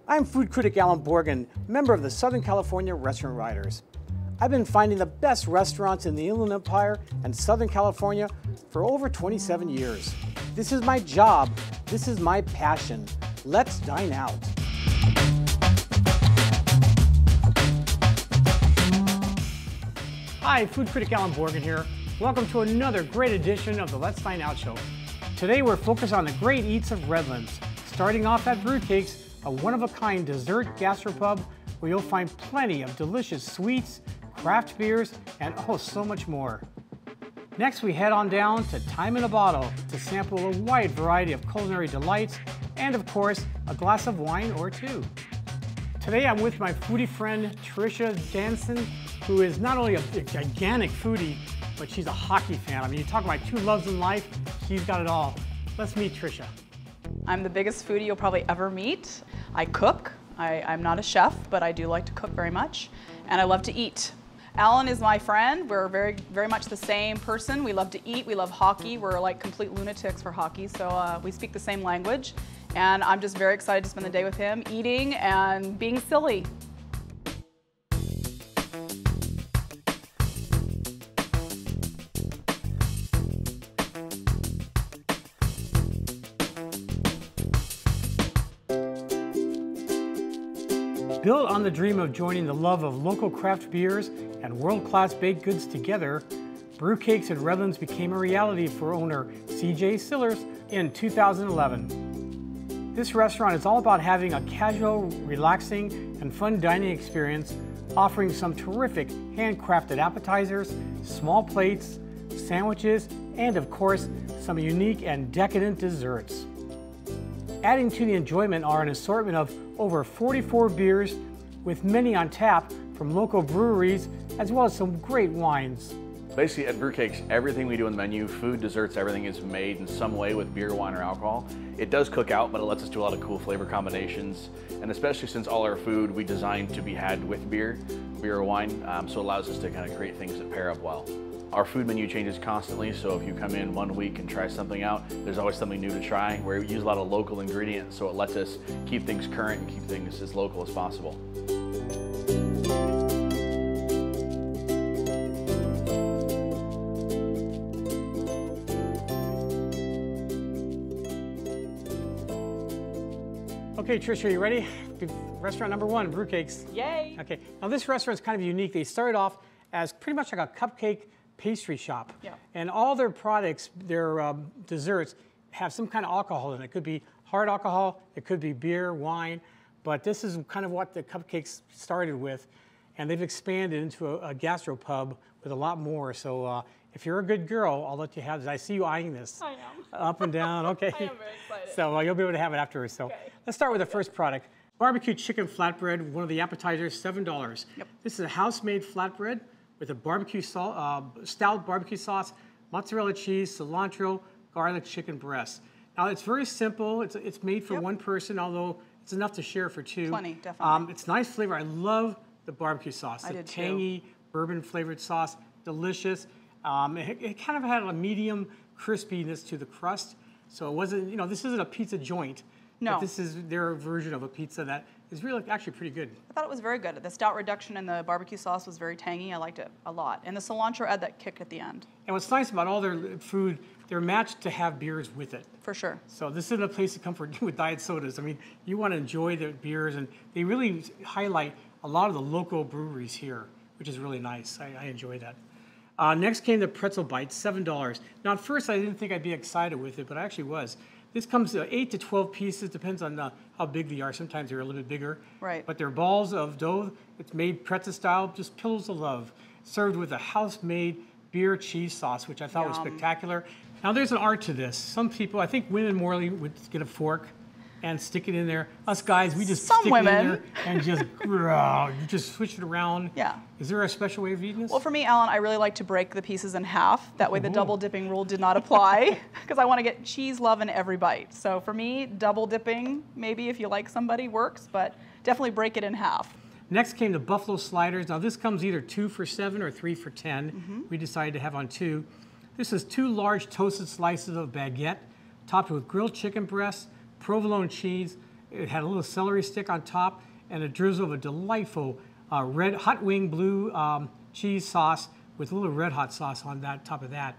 I'm food critic Alan Borgen, member of the Southern California Restaurant Writers. I've been finding the best restaurants in the Inland Empire and Southern California for over 27 years. This is my job. This is my passion. Let's dine out. Hi, food critic Alan Borgen here. Welcome to another great edition of the Let's Dine Out show. Today we're focused on the great eats of Redlands, starting off at Brewcakes, a one-of-a-kind dessert gastropub where you'll find plenty of delicious sweets, craft beers, and oh, so much more. Next, we head on down to Time in a Bottle to sample a wide variety of culinary delights and, of course, a glass of wine or two. Today, I'm with my foodie friend, Tricia Danson, who is not only a gigantic foodie, but she's a hockey fan. I mean, you talk about two loves in life, she's got it all. Let's meet Tricia. I'm the biggest foodie you'll probably ever meet. I cook. I'm not a chef, but I do like to cook very much, and I love to eat. Alan is my friend. We're very much the same person. We love to eat, we love hockey. We're like complete lunatics for hockey, so we speak the same language, and I'm just very excited to spend the day with him, eating and being silly. Built on the dream of joining the love of local craft beers and world-class baked goods together, Brewcakes at Redlands became a reality for owner C.J. Sillers in 2011. This restaurant is all about having a casual, relaxing, and fun dining experience, offering some terrific handcrafted appetizers, small plates, sandwiches, and of course, some unique and decadent desserts. Adding to the enjoyment are an assortment of over 44 beers, with many on tap from local breweries, as well as some great wines. Basically at Brewcakes, everything we do on the menu, food, desserts, everything is made in some way with beer, wine, or alcohol. It does cook out, but it lets us do a lot of cool flavor combinations, and especially since all our food we designed to be had with beer or wine, so it allows us to kind of create things that pair up well. Our food menu changes constantly, so if you come in 1 week and try something out, there's always something new to try. We use a lot of local ingredients, so it lets us keep things current and keep things as local as possible. Okay, Tricia, are you ready? Restaurant number one, Brewcakes. Yay! Okay, now this restaurant's kind of unique. They started off as pretty much like a cupcake pastry shop. Yeah. And all their products, their desserts, have some kind of alcohol in it. It could be hard alcohol, it could be beer, wine, but this is kind of what the cupcakes started with. And they've expanded into a gastropub with a lot more. So if you're a good girl, I'll let you have this. I see you eyeing this. I am. Up and down, okay. I am very excited. So you'll be able to have it afterwards. So okay. Let's start with the first product. Barbecue chicken flatbread, one of the appetizers, $7. Yep. This is a house-made flatbread with a barbecue stout barbecue sauce, mozzarella cheese, cilantro, garlic chicken breast. Now it's very simple. It's made for one person, although it's enough to share for two. Plenty, definitely. It's nice flavor. I love the barbecue sauce. I The did too. tangy bourbon flavored sauce, delicious. It kind of had a medium crispiness to the crust, so it wasn't. This isn't a pizza joint. No. But this is their version of a pizza that is really actually pretty good. I thought it was very good. The stout reduction in the barbecue sauce was very tangy. I liked it a lot. And the cilantro had that kick at the end. And what's nice about all their food, they're matched to have beers with it. For sure. So this isn't a place to come for with diet sodas. I mean, you want to enjoy their beers, and they really highlight a lot of the local breweries here, which is really nice. I enjoy that. Next came the pretzel bites, $7. Now at first I didn't think I'd be excited with it, but I actually was. This comes 8 to 12 pieces, depends on how big they are. Sometimes they're a little bit bigger. Right. But they're balls of dough. It's made pretzel style, just pillows of love. Served with a house-made beer cheese sauce, which I thought was spectacular. Now there's an art to this. Some people, I think women more would get a fork and stick it in there. Us guys, we just stick it in there and just you just switch it around. Yeah. Is there a special way of eating this? Well, for me, Alan, I really like to break the pieces in half. That way the double dipping rule did not apply, because I want to get cheese love in every bite. So for me, double dipping, maybe if you like somebody, works, but definitely break it in half. Next came the buffalo sliders. Now this comes either 2 for $7 or 3 for $10. We decided to have on 2. This is 2 large toasted slices of baguette, topped with grilled chicken breasts, provolone cheese, It had a little celery stick on top and a drizzle of a delightful red hot wing blue cheese sauce with a little red hot sauce on that top of that.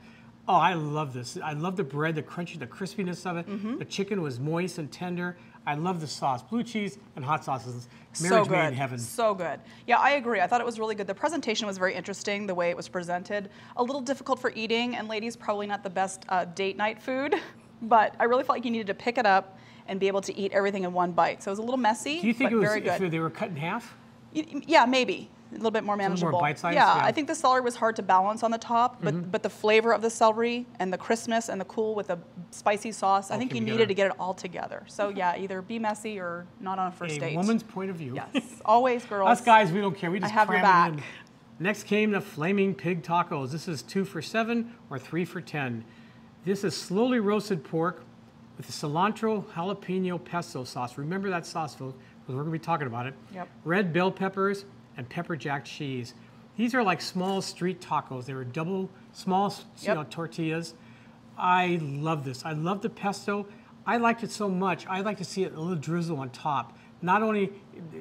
Oh, I love this. I love the bread, the crunchy, the crispiness of it. The chicken was moist and tender. I love the sauce. Blue cheese and hot sauces. Marriage made in heaven. So good. Yeah, I agree. I thought it was really good. The presentation was very interesting, the way it was presented. A little difficult for eating, and ladies, probably not the best date night food, but I really felt like you needed to pick it up and be able to eat everything in one bite. So it was a little messy, Do you think but it was very good. if they were cut in half? Yeah, maybe. A little bit more manageable. more bite-sized? Yeah, Yeah. I think the celery was hard to balance on the top, but the flavor of the celery and the crispness and the cool with the spicy sauce, I think you came needed together. to get it all together. So yeah, either be messy or not on a first date. A woman's point of view. Yes, always, girls. Us guys, we don't care. We just have your cram it in. back. Next came the flaming pig tacos. This is 2 for $7 or 3 for $10. This is slowly roasted pork with the cilantro jalapeno pesto sauce. Remember that sauce, folks, because we're going to be talking about it. Yep. Red bell peppers and pepper jack cheese. These are like small street tacos. They were double small tortillas. I love this. I love the pesto. I liked it so much. I like to see it a little drizzle on top, not only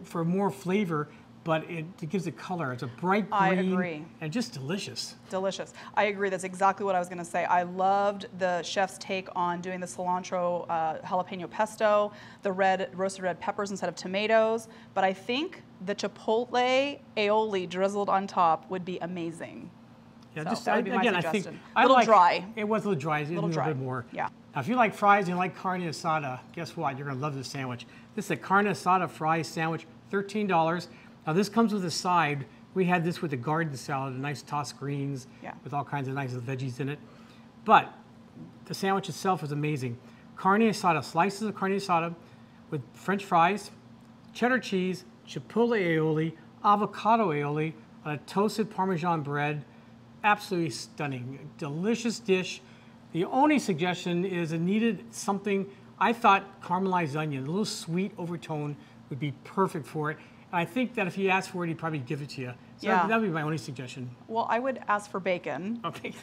for more flavor, but it gives it color. It's a bright green. I agree. And just delicious. Delicious. I agree. That's exactly what I was going to say. I loved the chef's take on doing the cilantro jalapeno pesto, the roasted red peppers instead of tomatoes. But I think the chipotle aioli drizzled on top would be amazing. Yeah, So just that would be my again, I suggestion. think A little dry. It was a little dry. A little dry. bit more. Yeah. Now, if you like fries and you like carne asada, guess what? You're going to love this sandwich. This is a carne asada fry sandwich, $13. Now, this comes with a side. We had this with a garden salad, a nice tossed greens with all kinds of nice veggies in it. But the sandwich itself is amazing. Carne asada, slices of carne asada with French fries, cheddar cheese, chipotle aioli, avocado aioli, on a toasted Parmesan bread. Absolutely stunning. Delicious dish. The only suggestion is it needed something. I thought caramelized onion, a little sweet overtone would be perfect for it. And I think that if you asked for it, he'd probably give it to you. So Yeah. that would be my only suggestion. Well, I would ask for bacon. Okay.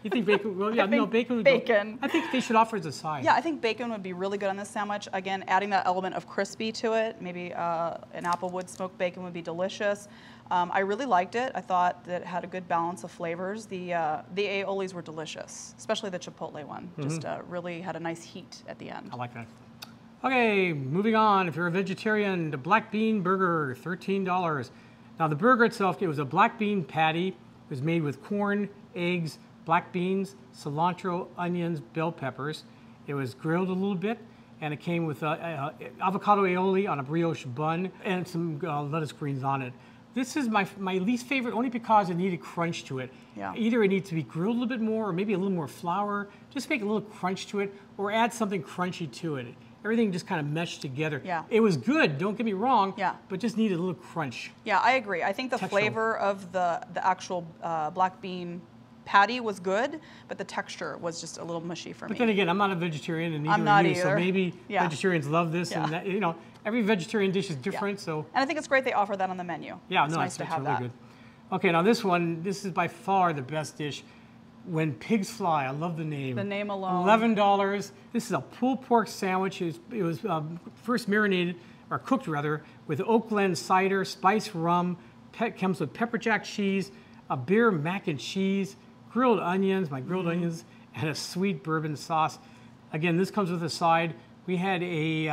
You think bacon? Well, yeah, I think no, bacon would bacon. go. I think they should offer as a side. Yeah, I think bacon would be really good on this sandwich. Again, adding that element of crispy to it, maybe an applewood smoked bacon would be delicious. I really liked it. I thought that it had a good balance of flavors. The aiolis were delicious, especially the chipotle one. Just really had a nice heat at the end. I like that. Okay, moving on. If you're a vegetarian, the black bean burger, $13. Now the burger itself, it was a black bean patty. It was made with corn, eggs, black beans, cilantro, onions, bell peppers. It was grilled a little bit, and it came with avocado aioli on a brioche bun and some lettuce greens on it. This is my least favorite only because it needed crunch to it. Yeah. Either it needs to be grilled a little bit more or maybe a little more flour. Just make a little crunch to it or add something crunchy to it. Everything just kind of meshed together. Yeah. It was good, don't get me wrong, Yeah. but just needed a little crunch. Yeah, I agree. I think the Textural. flavor of the actual black bean patty was good, but the texture was just a little mushy for But me. then again, I'm not a vegetarian and neither I'm not are you, so either. maybe Yeah. vegetarians love this Yeah. and that, you know, every vegetarian dish is different, so. And I think it's great they offer that on the menu. Yeah, it's no, nice to it's have really that. good. Okay, now this one, this is by far the best dish. When Pigs Fly, I love the name. The name alone. $11. This is a pulled pork sandwich. It was first marinated, or cooked rather, with Oakland cider, spiced rum, comes with pepper jack cheese, a beer mac and cheese, grilled onions, my grilled onions, and a sweet bourbon sauce. Again, this comes with a side. We had a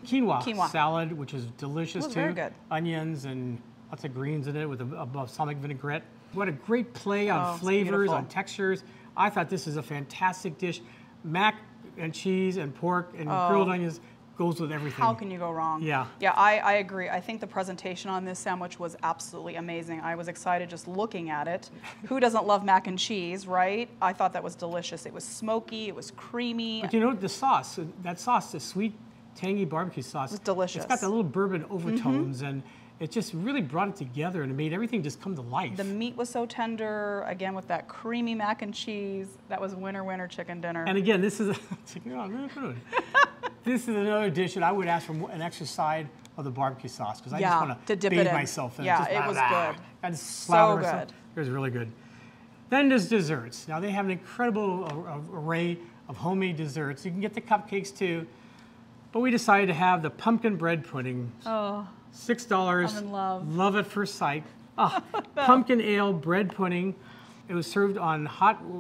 quinoa salad, which was delicious It was too. very good. Onions and lots of greens in it with a balsamic vinaigrette. What a great play on it's flavors, beautiful. on textures. I thought this is a fantastic dish. Mac and cheese and pork and grilled onions goes with everything. How can you go wrong? Yeah. Yeah, I agree. I think the presentation on this sandwich was absolutely amazing. I was excited just looking at it. Who doesn't love mac and cheese, right? I thought that was delicious. It was smoky, it was creamy. But you know the sauce, that sauce, the sweet, tangy barbecue sauce. It's delicious. It's got the little bourbon overtones and it just really brought it together and it made everything just come to life. The meat was so tender, again with that creamy mac and cheese. That was winner chicken dinner. And again, this is this is another dish that I would ask for an extra side of the barbecue sauce because I just want to dip it bathe in. myself in it. Yeah, Just it was good. I just So slather myself. good. It was really good. Then there's desserts. Now they have an incredible array of homemade desserts. You can get the cupcakes too, But we decided to have the pumpkin bread pudding. Oh, $6. I'm in love. Love at first sight. Ah, pumpkin ale bread pudding. It was served on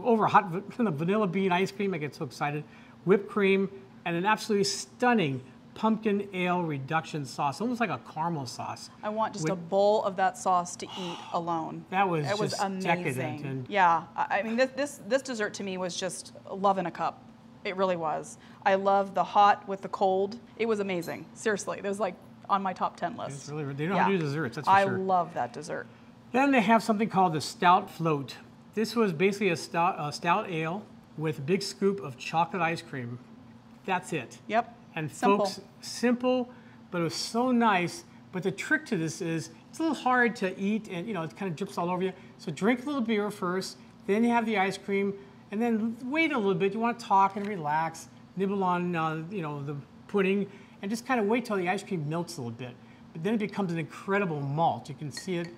over hot vanilla bean ice cream. I get so excited. Whipped cream and an absolutely stunning pumpkin ale reduction sauce, almost like a caramel sauce. I want just a bowl of that sauce to eat alone. That was it was just amazing. decadent. And yeah, I mean this dessert to me was just love in a cup. It really was. I love the hot with the cold. It was amazing. Seriously, it was like on my top 10 list. it's really, they know how to do desserts, that's for I sure. love that dessert. Then they have something called the Stout Float. This was basically a stout ale with a big scoop of chocolate ice cream. That's it. Yep. And Simple. folks, simple, but it was so nice. But the trick to this is it's a little hard to eat, and it kind of drips all over you. So drink a little beer first, then you have the ice cream, and then wait a little bit. You want to talk and relax, nibble on the pudding, and just kind of wait till the ice cream melts a little bit. But then it becomes an incredible malt. You can see it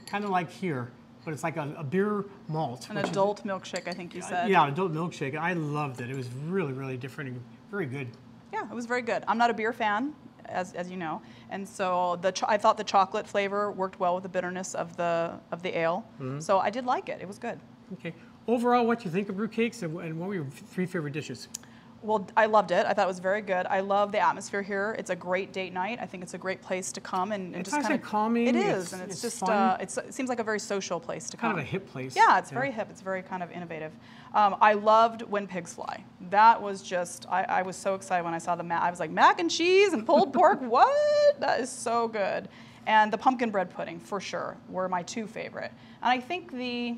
kind of like here, but it's like a beer malt. An adult milkshake, I think you said. Yeah, adult milkshake. I loved it. It was really, really different and very good. Yeah, it was very good. I'm not a beer fan, as you know, and so I thought the chocolate flavor worked well with the bitterness of the ale. Mm-hmm. So I did like it. It was good. Okay. Overall, what do you think of Brewcakes, and what were your 3 favorite dishes? Well, I loved it. I thought it was very good. I love the atmosphere here. It's a great date night. I think it's a great place to come and It's just nice kind and calming. It is, and it's just fun. it seems like a very social place to come. Kind of a hip place. Yeah, it's very hip. It's very kind of innovative. I loved When Pigs Fly. That was just, I was so excited when I saw I was like, mac and cheese and pulled pork, what? That is so good. And the pumpkin bread pudding, for sure, were my 2 favorite. And I think the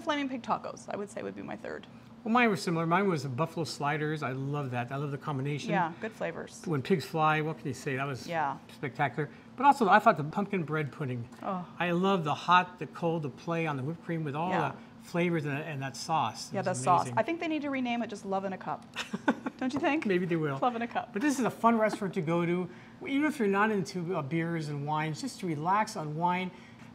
Flaming Pig tacos, I would say, would be my 3rd. Well, mine was similar. Mine was the buffalo sliders. I love that. I love the combination. Yeah, good flavors. When pigs fly, what can you say? That was Yeah. spectacular. But also, I thought the pumpkin bread pudding. Oh. I love the hot, the cold, the play on the whipped cream with all Yeah. the flavors and that sauce. It Yeah, the was sauce. amazing. I think they need to rename it just Love in a Cup. Don't you think? Maybe they will. Love in a Cup. But this is a fun restaurant to go to. Even if you're not into beers and wines, just to relax, unwind.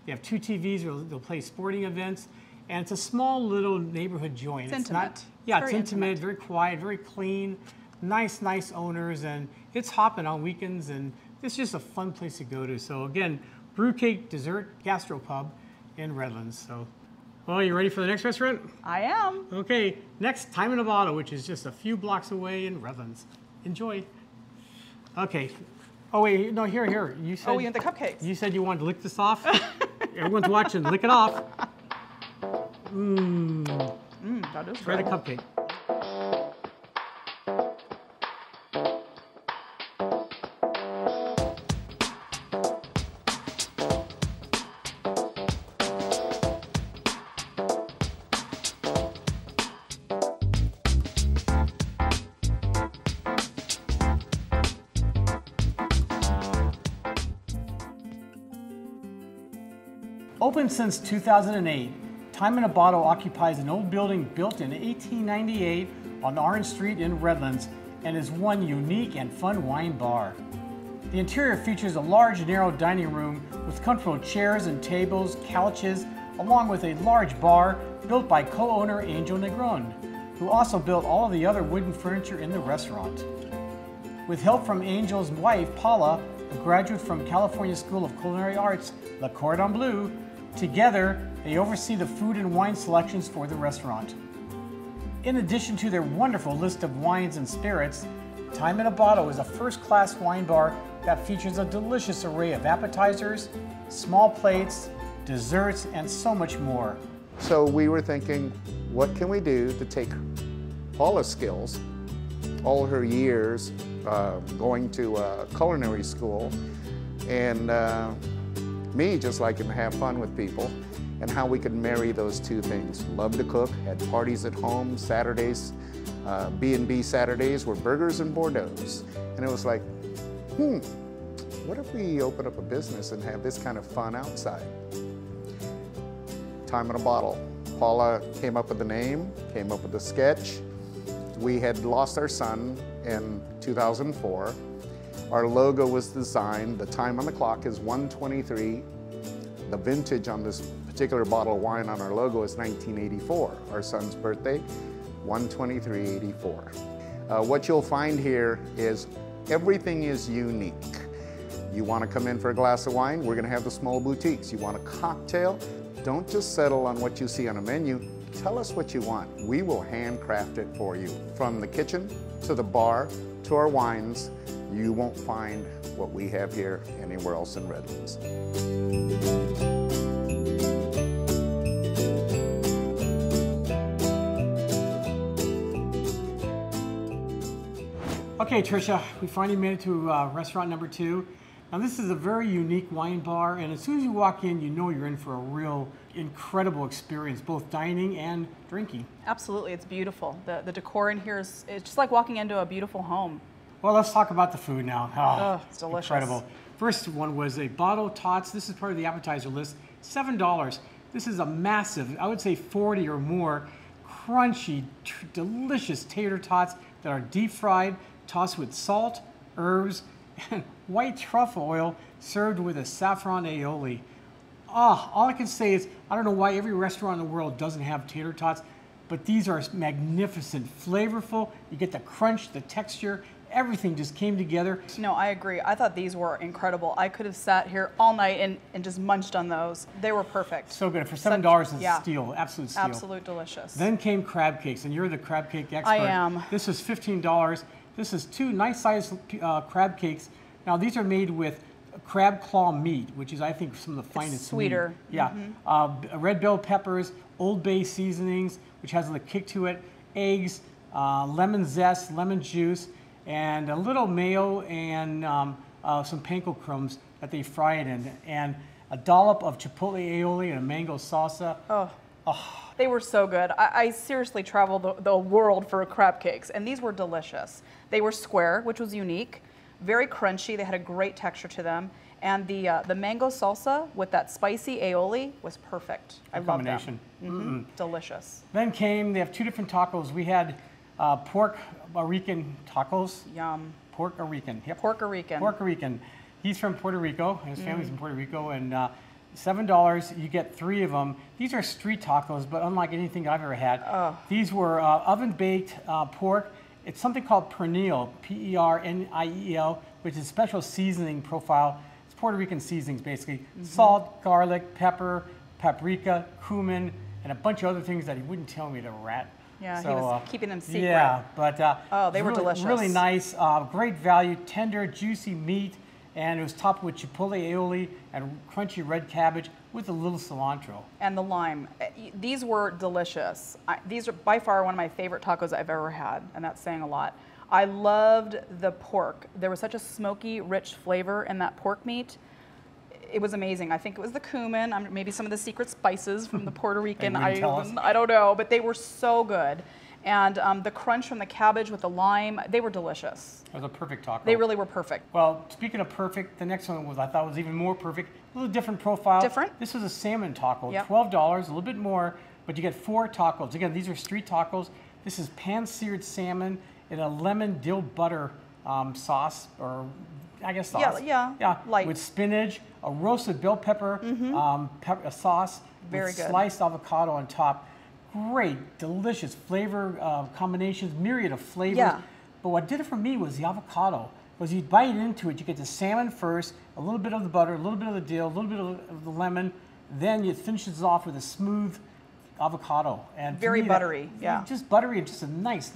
They have 2 TVs where they'll play sporting events. And it's a small little neighborhood joint. It's intimate. Yeah, It's it's very intimate, very quiet, very clean, nice owners, and it's hopping on weekends, and it's just a fun place to go to. So again, Brewcake Dessert Gastropub in Redlands. So, well, you ready for the next restaurant? I am. Okay, next, Time in a Bottle, which is just a few blocks away in Redlands. Enjoy. Okay. Oh wait, no, here. You said. Oh, we have the cupcakes. You said you wanted to lick this off. Everyone's watching. Lick it off. That is Try the good. cupcake. Open since 2008, Time in a Bottle occupies an old building built in 1898 on Orange Street in Redlands and is one unique and fun wine bar. The interior features a large, narrow dining room with comfortable chairs and tables, couches, along with a large bar built by co-owner Angel Negron, who also built all of the other wooden furniture in the restaurant. With help from Angel's wife, Paula, a graduate from California School of Culinary Arts, Le Cordon Bleu, together they oversee the food and wine selections for the restaurant. In addition to their wonderful list of wines and spirits, Time in a Bottle is a first-class wine bar that features a delicious array of appetizers, small plates, desserts, and so much more. So we were thinking, what can we do to take Paula's skills, all her years going to culinary school, and me just liking to have fun with people, and how we could marry those 2 things. Love to cook, had parties at home, Saturdays, B&B Saturdays were burgers and Bordeaux's. And it was like, what if we open up a business and have this kind of fun outside? Time in a Bottle. Paula came up with the name, came up with the sketch. We had lost our son in 2004. Our logo was designed, the time on the clock is 1:23. The vintage on this particular bottle of wine on our logo is 1984, our son's birthday, 1/23/84. What you'll find here is Everything is unique. You want to come in for a glass of wine? We're going to have the small boutiques. You want a cocktail? Don't just settle on what you see on a menu. Tell us what you want. We will handcraft it for you. From the kitchen to the bar to our wines, you won't find what we have here anywhere else in Redlands. Okay, Tricia, we finally made it to restaurant number 2. Now this is a very unique wine bar, and as soon as you walk in, you know you're in for a real incredible experience, both dining and drinking. Absolutely, it's beautiful. The decor in here it's just like walking into a beautiful home. Well, let's talk about the food now. Oh, it's delicious. Incredible. First one was a bottle tots. This is part of the appetizer list. $7. This is a massive, I would say 40 or more, crunchy, delicious tater tots that are deep fried, tossed with salt, herbs, and white truffle oil, served with a saffron aioli. All I can say is, I don't know why every restaurant in the world doesn't have tater tots, but these are magnificent, flavorful. You get the crunch, the texture, everything just came together. No, I agree. I thought these were incredible. I could have sat here all night and just munched on those. They were perfect. So good. For $7, it's steal, absolute steal. Absolute delicious. Then came crab cakes, and you're the crab cake expert. I am. This is $15. This is 2 nice-sized crab cakes. Now, these are made with crab claw meat, which is, I think, some of the finest It's sweeter. Meat. Yeah. Red bell peppers, Old Bay seasonings, which has a kick to it, eggs, lemon zest, lemon juice, and a little mayo and some panko crumbs that they fry it in, and a dollop of chipotle aioli and a mango salsa. They were so good. I seriously traveled the world for crab cakes, and these were delicious. They were square, which was unique, very crunchy. They had a great texture to them, and the mango salsa with that spicy aioli was perfect. I love them. Delicious. Then they have 2 different tacos. We had pork Rican tacos. Yum. Puerto Rican. Yep. Puerto Rican. Puerto Rican. He's from Puerto Rico. His family's in Puerto Rico, and $7. You get 3 of them. These are street tacos, but unlike anything I've ever had. These were oven-baked pork. It's something called pernil, P-E-R-N-I-E-L, which is a special seasoning profile. It's Puerto Rican seasonings, basically. Salt, garlic, pepper, paprika, cumin, and a bunch of other things that he wouldn't tell me to rat. Yeah, so, he was keeping them secret. Yeah, but they were really, delicious. Really nice, great value, tender, juicy meat, and it was topped with chipotle aioli and crunchy red cabbage with a little cilantro. And the lime. These were delicious. These are by far one of my favorite tacos I've ever had, and that's saying a lot. I loved the pork. There was such a smoky, rich flavor in that pork meat. It was amazing. I think it was the cumin, maybe some of the secret spices from the Puerto Rican. I don't know, but they were so good. And the crunch from the cabbage with the lime, they were delicious. It was a perfect taco. They really were perfect. Well, speaking of perfect, the next one I thought was even more perfect. A little different profile. Different? This was a salmon taco, Yep. $12, a little bit more, but you get 4 tacos. Again, these are street tacos. This is pan-seared salmon in a lemon dill butter sauce, or I guess sauce. Yeah, light. With spinach, a roasted bell pepper, a sauce, Very with good. sliced avocado on top. Great, delicious flavor combinations, myriad of flavors. Yeah. But what did it for me was the avocado. Because you bite into it, you get the salmon first, a little bit of the butter, a little bit of the dill, a little bit of the lemon, then it finishes off with a smooth avocado. And Very buttery, yeah. Just buttery and just a nice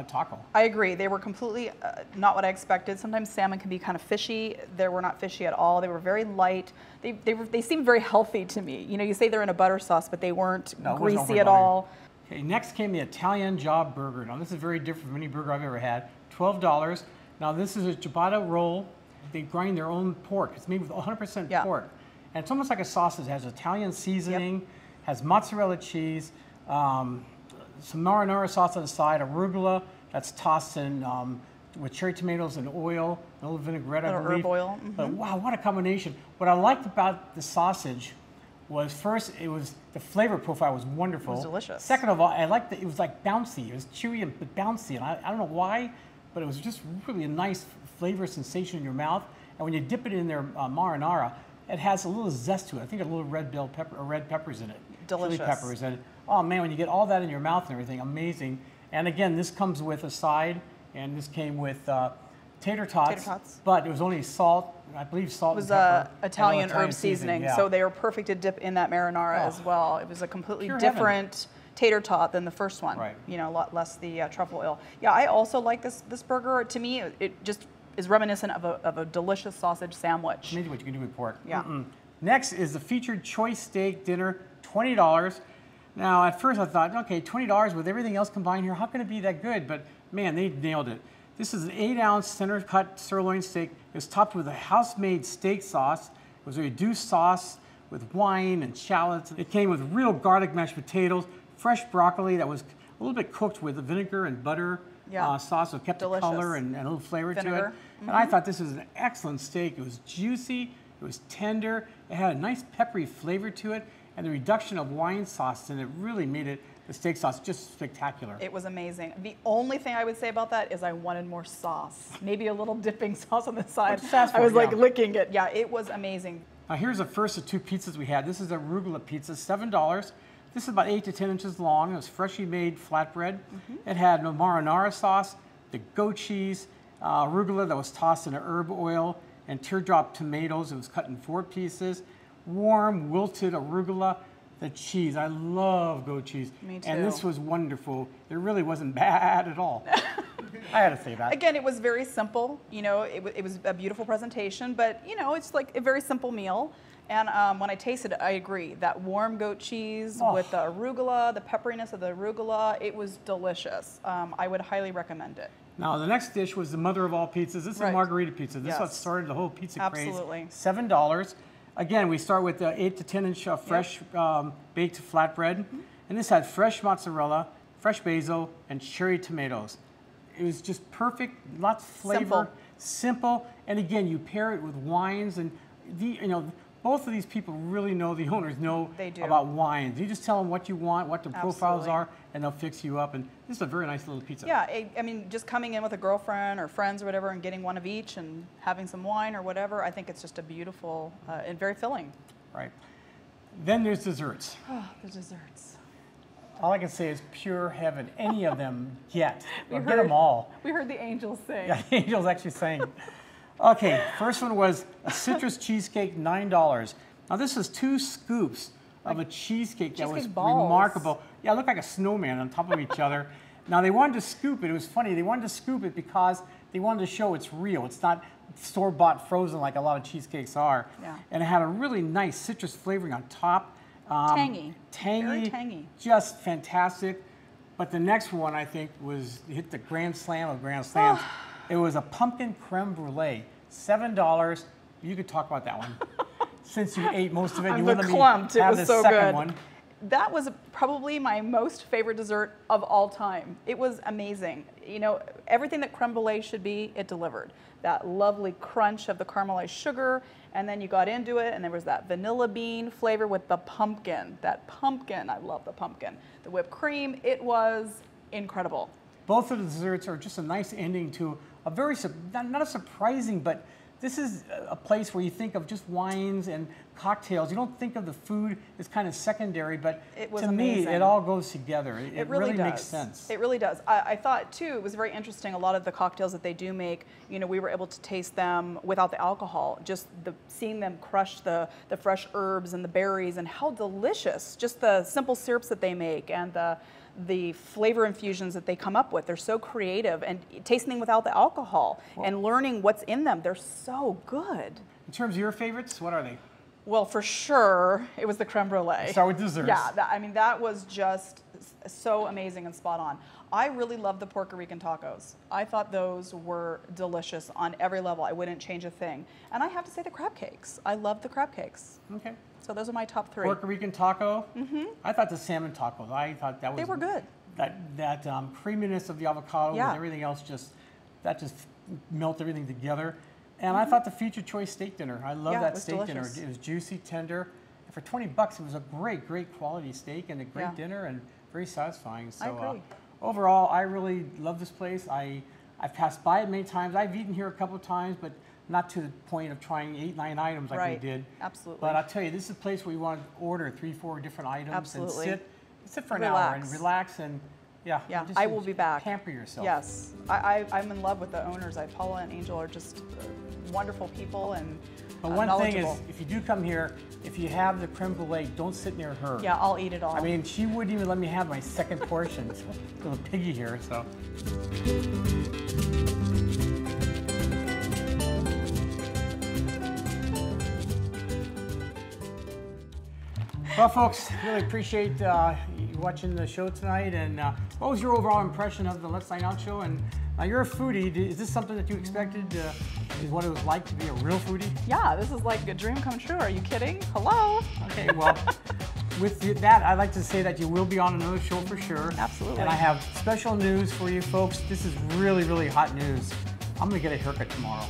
taco. I agree. They were completely not what I expected. Sometimes salmon can be kind of fishy. They were not fishy at all. They were very light. They seemed very healthy to me. You know, you say they're in a butter sauce, but they weren't greasy at all. Okay, next came the Italian Job Burger. Now this is very different from any burger I've ever had. $12. Now this is a ciabatta roll. They grind their own pork. It's made with 100% pork. And it's almost like a sausage. It has Italian seasoning, has mozzarella cheese, some marinara sauce on the side, arugula that's tossed in with cherry tomatoes and oil, a little vinaigrette, I believe. Herb oil. But wow, what a combination. What I liked about the sausage was, first, the flavor profile was wonderful. It was delicious. Second of all, I liked that it was like bouncy. It was chewy but bouncy, and I don't know why, but it was just really a nice flavor sensation in your mouth. And when you dip it in their marinara, it has a little zest to it. I think a little red bell pepper or red peppers in it. Delicious. Chili peppers. And oh man, when you get all that in your mouth and everything, amazing. And again, this comes with a side, and this came with tater tots, Tater tots. but it was only salt, I believe salt It was and pepper. Italian herb seasoning, yeah. so they were perfect to dip in that marinara as well. It was a completely Pure different tater tot than the first one. Right. You know, a lot less the truffle oil. Yeah, I also like this burger. To me, it just is reminiscent of a delicious sausage sandwich. Amazing what you can do with pork. Yeah. Next is the featured choice steak dinner, $20. Now, at first I thought, okay, $20 with everything else combined here, how can it be that good? But man, they nailed it. This is an 8-ounce center cut sirloin steak. It was topped with a house-made steak sauce. It was a reduced sauce with wine and shallots. It came with real garlic mashed potatoes, fresh broccoli that was a little bit cooked with vinegar and butter sauce, so it kept the color and a little flavor to it. And I thought this was an excellent steak. It was juicy, it was tender, it had a nice peppery flavor to it, and the reduction of wine sauce in it really made it, the steak sauce, just spectacular. It was amazing. The only thing I would say about that is I wanted more sauce. Maybe a little dipping sauce on the side. I was like licking it. Yeah, it was amazing. Now here's the first of two pizzas we had. This is a arugula pizza, $7. This is about 8 to 10 inches long. It was freshly made flatbread. It had marinara sauce, the goat cheese, arugula that was tossed in an herb oil, and teardrop tomatoes. It was cut in 4 pieces. Warm, wilted arugula, the cheese. I love goat cheese. Me too. And this was wonderful. It really wasn't bad at all. I had to say that. Again, it was very simple. You know, it was a beautiful presentation, but you know, it's like a very simple meal. And when I tasted it, I agree. That warm goat cheese with the arugula, the pepperiness of the arugula, it was delicious. I would highly recommend it. Now, the next dish was the mother of all pizzas. This is a margarita pizza. This is what started the whole pizza craze. Absolutely. $7. Again, we start with the 8 to 10 inch fresh baked flatbread. And this had fresh mozzarella, fresh basil, and cherry tomatoes. It was just perfect, lots of flavor, simple. And again, you pair it with wines, and both of these people really know, the owners know about wines. You just tell them what you want, what the profiles are, and they'll fix you up. And this is a very nice little pizza. Yeah, I mean, just coming in with a girlfriend or friends or whatever and getting one of each and having some wine or whatever, I think it's just a beautiful and very filling. Right. Then there's desserts. Oh, the desserts. All I can say is pure heaven. Any of them get them all. We heard the angels sing. Yeah, the angels actually sang. Okay, first one was a citrus cheesecake, $9. Now this is 2 scoops of a cheesecake that was remarkable. Yeah, it looked like a snowman on top of each other. Now they wanted to scoop it. It was funny. They wanted to scoop it because they wanted to show it's real. It's not store-bought frozen like a lot of cheesecakes are. Yeah. And it had a really nice citrus flavoring on top. Tangy. Very tangy. Just fantastic. But the next one, I think, hit the grand slam of grand slams. It was a pumpkin creme brulee, $7. You could talk about that one. Since you ate most of it, you wouldn't let me have the second one. That was probably my most favorite dessert of all time. It was amazing. You know, everything that creme brulee should be, it delivered. That lovely crunch of the caramelized sugar, and then you got into it, and there was that vanilla bean flavor with the pumpkin. That pumpkin, I love the pumpkin. The whipped cream, it was incredible. Both of the desserts are just a nice ending to a very, not a surprising, but this is a place where you think of just wines and cocktails. You don't think of the food as kind of secondary, but to me, it all goes together. It really makes sense. It really does. I thought, too, it was very interesting. A lot of the cocktails that they do make, you know, we were able to taste them without the alcohol. Just seeing them crush the fresh herbs and the berries, and how delicious. Just the simple syrups that they make and the flavor infusions that they come up with. They're so creative, and tasting without the alcohol and learning what's in them. They're so good. In terms of your favorites, what are they? Well, for sure, it was the creme brulee. Start with desserts. Yeah, I mean, that was just so amazing and spot on. I really love the Puerto Rican tacos. I thought those were delicious on every level. I wouldn't change a thing. And I have to say the crab cakes. I love the crab cakes. Okay. So those are my top 3. Puerto Rican taco. I thought the salmon tacos. I thought that was. They were good. That creaminess of the avocado with everything else just melt everything together. And I thought the featured choice steak dinner. I love that steak dinner. It was juicy, tender. And for $20, it was a great quality steak and a great dinner and very satisfying. So I agree. Overall, I really love this place. I've passed by it many times. I've eaten here a couple of times, but not to the point of trying 8, 9 items like we did. Absolutely. But I'll tell you, this is a place where you want to order 3, 4 different items and sit for an Relax. hour and relax and Yeah. Yeah, just I will be back. Pamper yourself. Yes, I'm in love with the owners. Paula and Angel are just wonderful people and But one thing knowledgeable. is, if you do come here, if you have the creme brulee, don't sit near her. Yeah, I'll eat it all. I mean, she wouldn't even let me have my second portion. It's a little piggy here, so. Well, folks, really appreciate you watching the show tonight. And what was your overall impression of the Let's Dine Out show? And you're a foodie. Is this something that you expected? Is what it was like to be a real foodie? Yeah, this is like a dream come true. Are you kidding? Hello? Okay, well, with that, I'd like to say that you will be on another show for sure. Absolutely. And I have special news for you folks. This is really, really hot news. I'm gonna get a haircut tomorrow.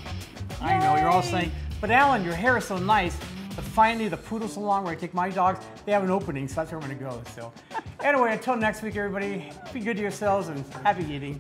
Yay. I know, you're all saying, but Alan, your hair is so nice. But finally, the poodle salon where I take my dogs, they have an opening, so that's where I'm gonna go. So anyway, until next week, everybody, be good to yourselves and happy eating.